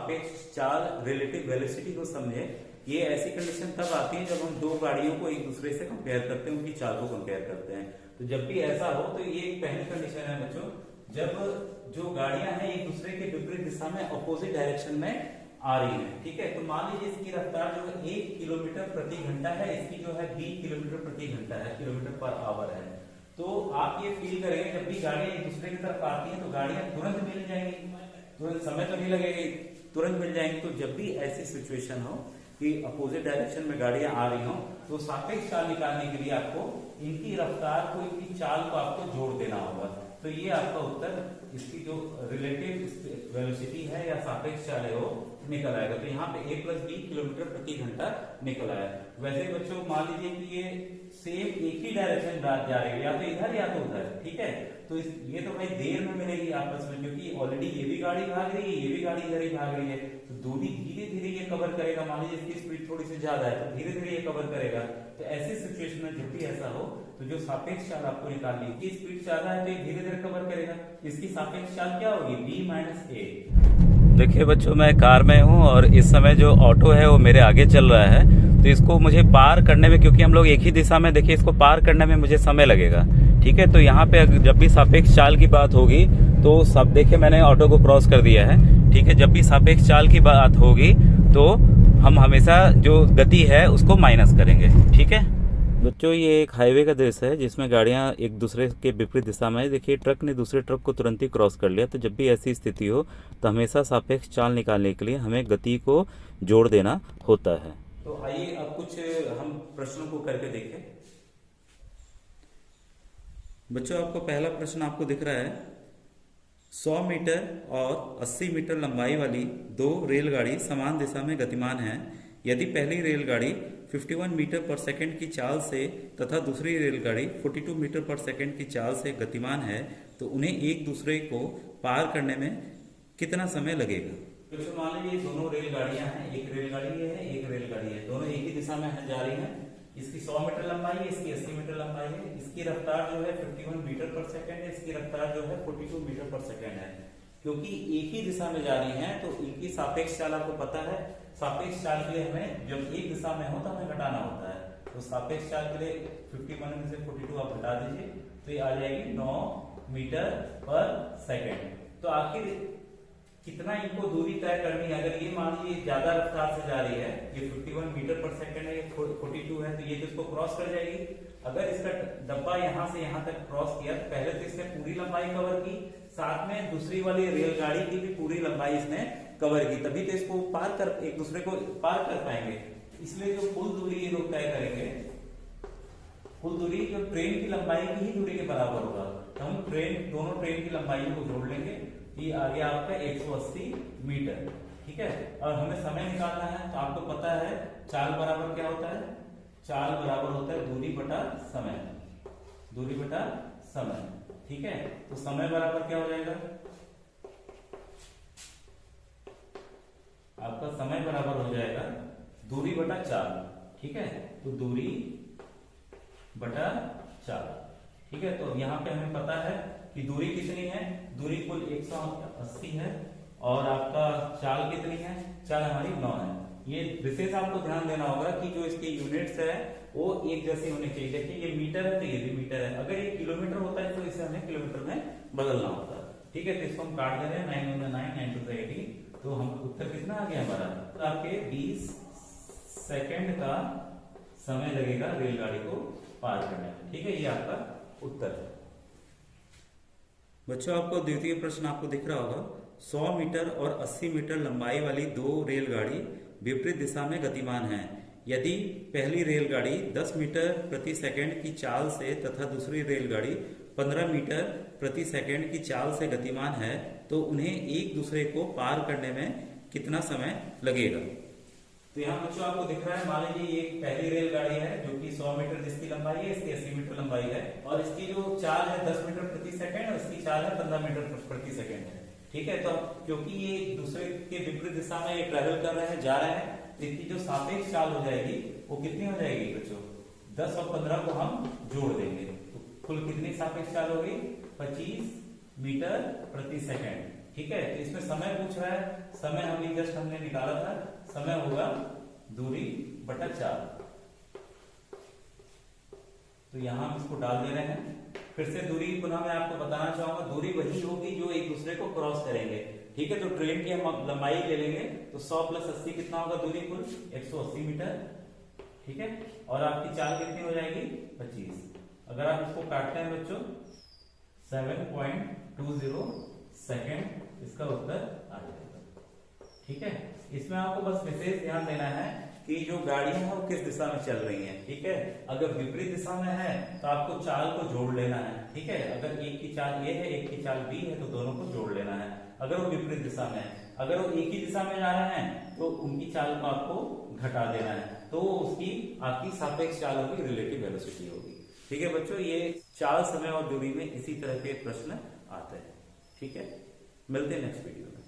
सापेक्ष चाल relative velocity को समझे। ये ऐसी कंडीशन तब आती है जब हम दो गाड़ियों को एक दूसरे से कंपेयर करते हैं, उनकी चाल को कंपेयर करते हैं। तो जब भी ऐसा हो तो ये एक पहली कंडीशन है बच्चों, जब जो गाड़ियां हैं एक दूसरे के विपरीत दिशा में अपोजिट डायरेक्शन में आ रही है। ठीक है, तो मान लीजिए इसकी रफ्तार जो है 1 किलोमीटर प्रति घंटा है, इसकी जो है 20 किलोमीटर प्रति घंटा है, किलोमीटर पर आवर है। तो आप ये फील करेंगे जब भी गाड़ियां एक दूसरे की तरफ आती हैं तो गाड़ियां तुरंत मिल जाएंगी, तुरंत समय तो नहीं लगेगी, तुरंत मिल जाएंगी। तो जब भी ऐसी सिचुएशन हो कि अपोजिट डायरेक्शन में गाड़ियां आ रही हो तो सापेक्ष चाल निकालने के लिए आपको इनकी रफ्तार को, इनकी चाल को आपको जोड़ देना होगा। तो ये आपका उत्तर, इसकी जो रिलेटिव वेलोसिटी है या सापेक्ष चाल है वो निकल आएगा। तो यहाँ पे a + b किलोमीटर प्रति घंटा निकल आया। वैसे बच्चों मान लीजिए कि ये सेम एक ही डायरेक्शन जा रही है, या तो इधर या तो उधर। ठीक है, तो ये तो भाई देर में मिलेगी आपस में, क्योंकि ऑलरेडी ये भी गाड़ी भाग रही है, ये भी गाड़ी इधर ही भाग रही है। तो दूरी धीरे धीरे ये कवर करेगा। मान लीजिए इसकी स्पीड थोड़ी सी ज्यादा है तो धीरे धीरे ये कवर करेगा। तो ऐसी सिचुएशन में जब भी ऐसा हो तो जो सापेक्ष चाल आपको निकालनी है, इसकी स्पीड ज्यादा है तो ये धीरे धीरे कवर करेगा। इसकी सापेक्ष चाल क्या होगी? b - a। देखिए बच्चों, मैं कार में हूँ और इस समय जो ऑटो है वो मेरे आगे चल रहा है, तो इसको मुझे पार करने में, क्योंकि हम लोग एक ही दिशा में, देखिए इसको पार करने में मुझे समय लगेगा। ठीक है, तो यहाँ पे जब भी सापेक्ष चाल की बात होगी तो सब, देखिए मैंने ऑटो को क्रॉस कर दिया है। ठीक है, जब भी सापेक्ष चाल की बात होगी तो हम हमेशा जो गति है उसको माइनस करेंगे। ठीक है बच्चों, ये एक हाईवे का दृश्य है जिसमें गाड़ियां एक दूसरे के विपरीत दिशा में, देखिए ट्रक ने दूसरे ट्रक को तुरंत ही क्रॉस कर लिया। तो जब भी ऐसी स्थिति हो तो हमेशा सापेक्ष चाल निकालने के लिए हमें गति को जोड़ देना होता है। तो आइए अब कुछ हम प्रश्नों को करके देखें। बच्चों, आपको पहला प्रश्न आपको दिख रहा है, 100 मीटर और 80 मीटर लंबाई वाली दो रेलगाड़ी समान दिशा में गतिमान हैं। यदि पहली रेलगाड़ी 51 मीटर पर सेकंड की चाल से तथा दूसरी रेलगाड़ी 42 मीटर पर सेकंड की चाल से गतिमान है तो उन्हें एक दूसरे को पार करने में कितना समय लगेगा? तो मान लीजिए दोनों रेलगाड़ियां हैं, एक रेलगाड़ी है एक रेलगाड़ी है, दोनों एक ही दिशा में जा रही हैं। इसकी 100 मीटर लंबाई है, इसकी 80 मीटर लंबाई है। इसकी रफ्तार जो है 51 मीटर पर सेकंड है, इसकी रफ्तार जो है 42 मीटर पर सेकंड है। क्योंकि एक ही दिशा में जा रही हैं तो इनकी सापेक्ष चाल आपको पता है। सापेक्ष चाल के लिए हमें जब एक दिशा में हो तो हमें घटाना होता है। तो सापेक्ष चाल के लिए 51 में से 42 आप घटा दीजिए तो ये आ जाएगी 9 मीटर पर सेकंड। तो आखिर कितना इनको दूरी तय करनी है? अगर ये मान लीजिए ज्यादा रफ्तार से जा रही है, ये 51 मीटर पर सेकंड है, ये 42 है, तो ये तो इसको क्रॉस कर जाएगी। अगर इसका डब्बा यहां से यहां तक क्रॉस किया तो पहले तो इसने पूरी लंबाई कवर की, साथ में दूसरी वाली रेलगाड़ी की भी पूरी लंबाई इसने कवर की, तभी तो इसको पार कर, एक दूसरे को पार कर पाएंगे। इसलिए जो कुल दूरी ये लोग तय करेंगे, कुल दूरी जो ट्रेन की लंबाई की ही दूरी के बराबर होगा। तो हम दोनों ट्रेन की लंबाइयों को जोड़ लेंगे, ये आ गया आपका 180 मीटर। ठीक है, और हमें समय निकालना है तो आपको पता है चाल बराबर क्या होता है? चाल बराबर होता है दूरी बटा समय, दूरी बटा समय। ठीक है, तो समय बराबर क्या हो जाएगा? आपका समय बराबर हो जाएगा दूरी बटा चाल। ठीक है, तो दूरी बटा चाल। ठीक है, तो यहाँ पे हमें पता है कि दूरी कितनी है, दूरी कुल 180 है और आपका चाल कितनी है? चाल हमारी 9 है। ये विशेष आपको ध्यान देना होगा कि जो इसकी यूनिट्स है वो एक जैसी होनी चाहिए। देखिए ये मीटर है तो ये भी मीटर है, अगर ये किलोमीटर होता है तो इसे हमें किलोमीटर में बदलना होता है। ठीक है, तो इसको हम काट दे रहे हैं, 9 × 9 9 × 18। तो हम उत्तर कितना आ गया हमारा? तो आपके 20 सेकंड का समय लगेगा रेलगाड़ी को पार करने में। ठीक है, ये आपका उत्तर है। बच्चों, आपको द्वितीय प्रश्न आपको दिख रहा होगा, 100 मीटर और 80 मीटर लंबाई वाली दो रेलगाड़ी विपरीत दिशा में गतिमान हैं। यदि पहली रेलगाड़ी 10 मीटर प्रति सेकंड की चाल से तथा दूसरी रेलगाड़ी 15 मीटर प्रति सेकंड की चाल से गतिमान है तो उन्हें एक दूसरे को पार करने में कितना समय लगेगा? तो यहाँ बच्चों आपको दिख रहा है, मान लीजिए ये पहली रेलगाड़ी है जो कि 100 मीटर जिसकी लंबाई है, इसकी 80 मीटर लंबाई है और इसकी जो चाल है 10 मीटर प्रति सेकंड और इसकी चाल है 15 मीटर प्रति सेकंड है। ठीक है, तो क्योंकि ये एक दूसरे के विपरीत दिशा में ये ट्रेवल कर रहे हैं, जा रहे हैं, तो इसकी जो सापेक्ष चाल हो जाएगी वो कितनी हो जाएगी बच्चों? 10 और 15 को हम जोड़ देंगे तो कुल कितनी सापेक्ष चाल होगी? 25 मीटर प्रति सेकंड। ठीक है। तो इसमें समय पूछ रहा है, समय हमने निकाला था, समय होगा दूरी बटा 4। तो यहां हम इसको डाल दे रहे हैं। फिर से दूरी पुनः मैं आपको बताना चाहूंगा, दूरी वही होगी जो एक दूसरे को क्रॉस करेंगे, ठीक है। तो ट्रेन की हम लंबाई ले लेंगे, तो 100 प्लस 80 कितना होगा दूरी कुल 180 मीटर, ठीक है। और आपकी चाल कितनी हो जाएगी 25। अगर आप इसको काटते हैं बच्चों 7.20 सेकेंड, इसका उत्तर आ जाएगा, ठीक है। इसमें आपको बस विशेष ध्यान देना है कि जो गाड़ियां हैं वो किस दिशा में चल रही हैं, ठीक है। अगर विपरीत दिशा में है तो आपको चाल को जोड़ लेना है, ठीक है। अगर एक की चाल ए है, एक की चाल बी है, तो दोनों को जोड़ लेना है अगर वो विपरीत दिशा में है। अगर वो एक ही दिशा में जा रहे हैं तो उनकी चाल को आपको घटा देना है, तो उसकी आपकी सापेक्ष चाल होगी, रिलेटिव वेलोसिटी होगी, ठीक है बच्चों। ये चाल, समय और दूरी में इसी तरह के प्रश्न आते हैं, ठीक है। मिलते हैं नेक्स्ट वीडियो में।